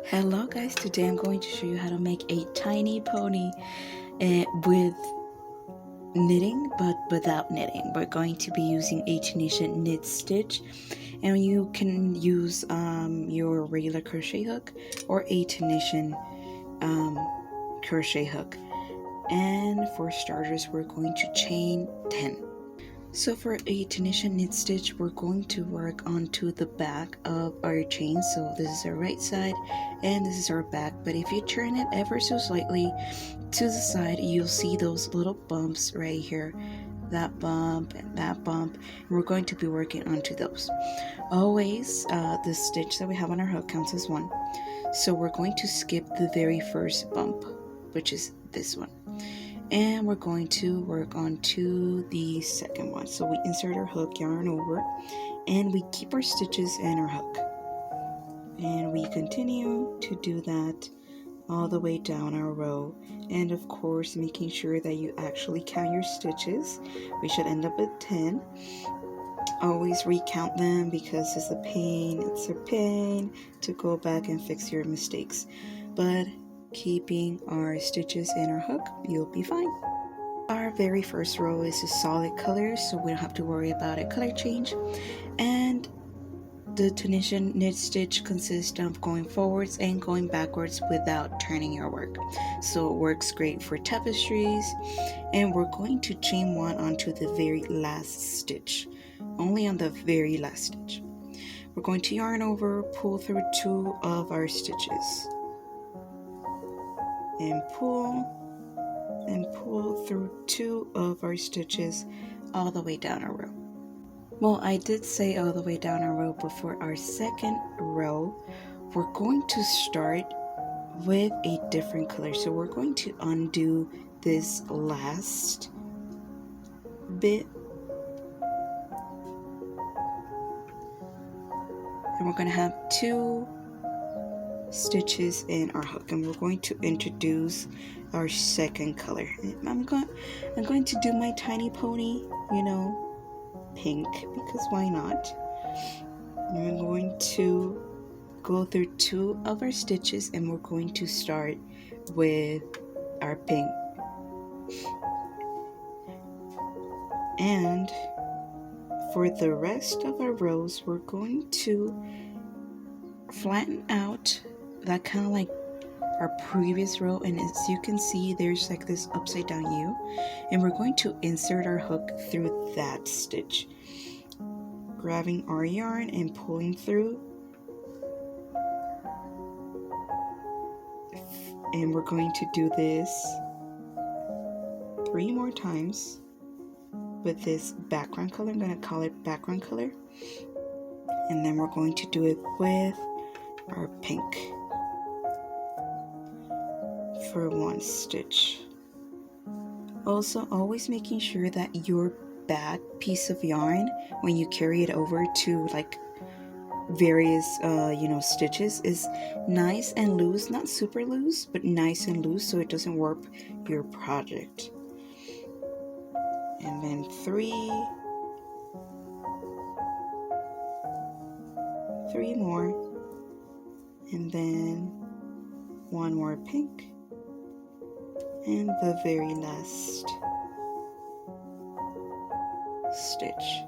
Hello guys, today I'm going to show you how to make a tiny pony with knitting but without knitting. We're going to be using a Tunisian Knit Stitch, and you can use your regular crochet hook or a Tunisian crochet hook. And for starters, we're going to chain 10. So for a Tunisian knit stitch, we're going to work onto the back of our chain. So this is our right side and this is our back, but if you turn it ever so slightly to the side, you'll see those little bumps right here, that bump and that bump, and we're going to be working onto those. Always the stitch that we have on our hook counts as one, so we're going to skip the very first bump, which is this one, and we're going to work on to the second one. So we insert our hook, yarn over, and we keep our stitches in our hook, and we continue to do that all the way down our row, and of course making sure that you actually count your stitches. We should end up at 10. Always recount them because it's a pain to go back and fix your mistakes, but keeping our stitches in our hook, you'll be fine. Our very first row is a solid color, so we don't have to worry about a color change, and the Tunisian knit stitch consists of going forwards and going backwards without turning your work, so it works great for tapestries. And we're going to chain one onto the very last stitch, only on the very last stitch. We're going to yarn over, pull through 2 of our stitches, and pull through 2 of our stitches all the way down our row. Well, I did say all the way down our row, but for our second row, we're going to start with a different color. So we're going to undo this last bit, and we're going to have 2 stitches in our hook, and we're going to introduce our second color. I'm going to do my tiny pony, pink, because why not? And we're going to go through 2 of our stitches, and we're going to start with our pink. And for the rest of our rows, we're going to flatten out that kind of like our previous row, and as you can see, there's like this upside down U, and we're going to insert our hook through that stitch, grabbing our yarn and pulling through, and we're going to do this 3 more times with this background color. I'm going to call it background color, and then we're going to do it with our pink for 1 stitch. Also, always making sure that your back piece of yarn, when you carry it over to like various stitches, is nice and loose, not super loose, but nice and loose, so it doesn't warp your project. And then 3 more, and then 1 more pink, and the very last stitch.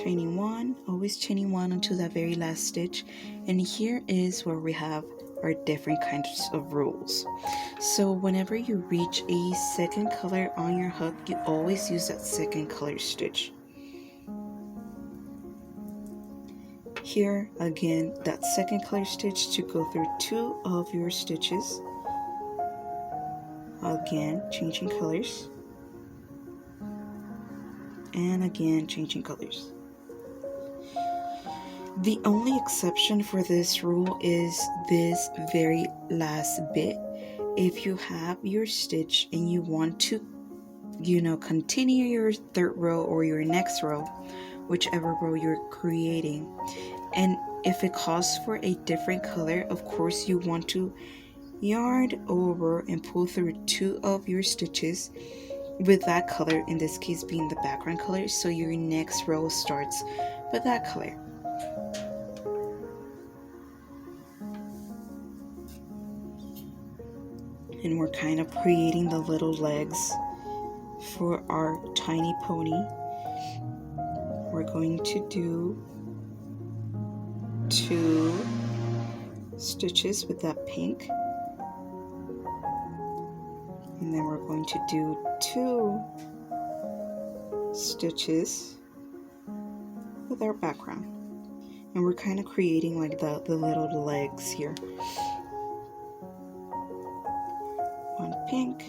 Chaining 1, always chaining 1 until that very last stitch. And here is where we have our different kinds of rules. So whenever you reach a second color on your hook, you always use that second color stitch. Here again, that second color stitch to go through 2 of your stitches, again changing colors, and again changing colors. The only exception for this rule is this very last bit. If you have your stitch and you want to continue your third row or your next row, whichever row you're creating, and if it calls for a different color, of course you want to yarn over and pull through 2 of your stitches with that color, in this case being the background color, so your next row starts with that color. and we're kind of creating the little legs for our tiny pony. We're going to do 2 stitches with that pink, and then we're going to do 2 stitches with our background, and we're kind of creating like the little legs here. 1 pink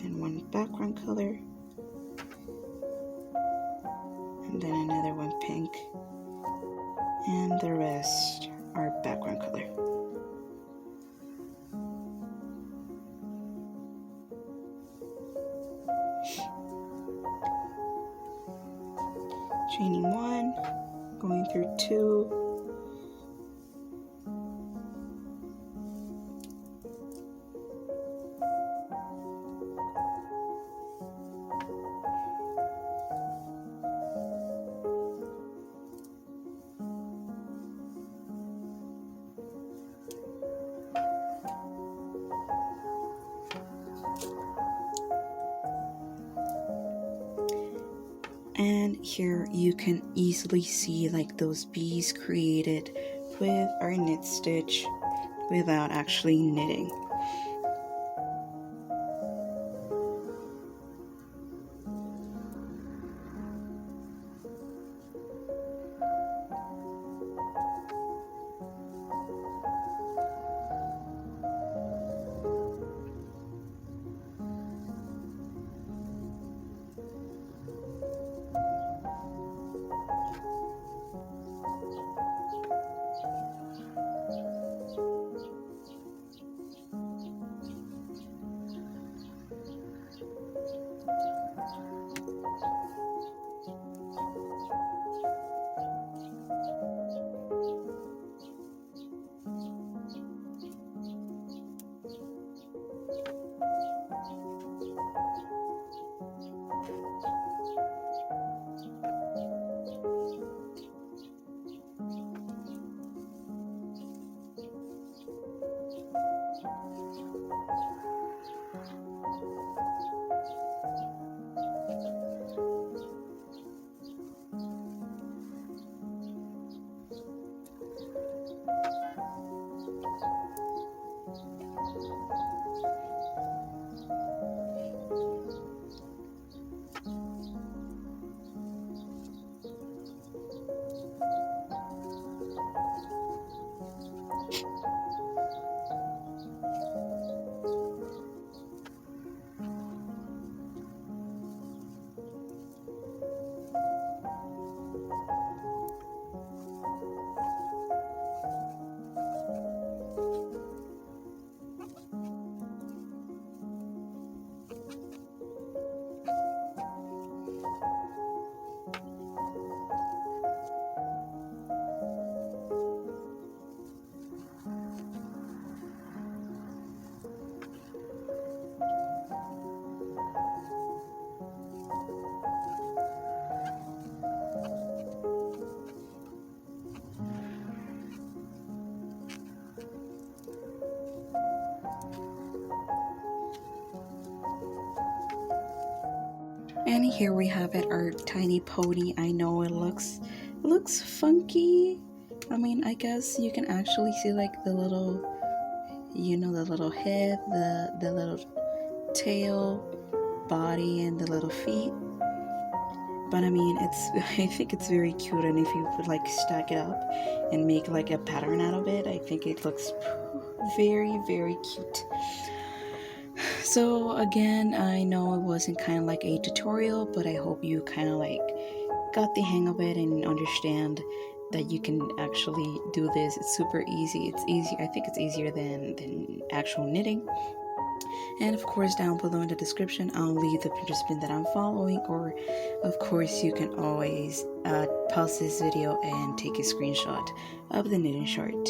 and 1 background color, and then another 1 pink, and the rest are background color. Chaining 1, going through 2, and here you can easily see like those bees created with our knit stitch without actually knitting. And here we have it, our tiny pony. I know it looks funky. I mean, I guess you can actually see like the little, you know, the little head, the little tail, body, and the little feet. But I mean, I think it's very cute, and if you would like stack it up and make like a pattern out of it, I think it looks very, very cute. So again, I know it wasn't kind of like a tutorial, but I hope you kind of like got the hang of it and understand that you can actually do this. It's super easy. It's easy. I think it's easier than actual knitting. And of course, down below in the description, I'll leave the Pinterest pin that I'm following, or of course you can always pause this video and take a screenshot of the knitting chart.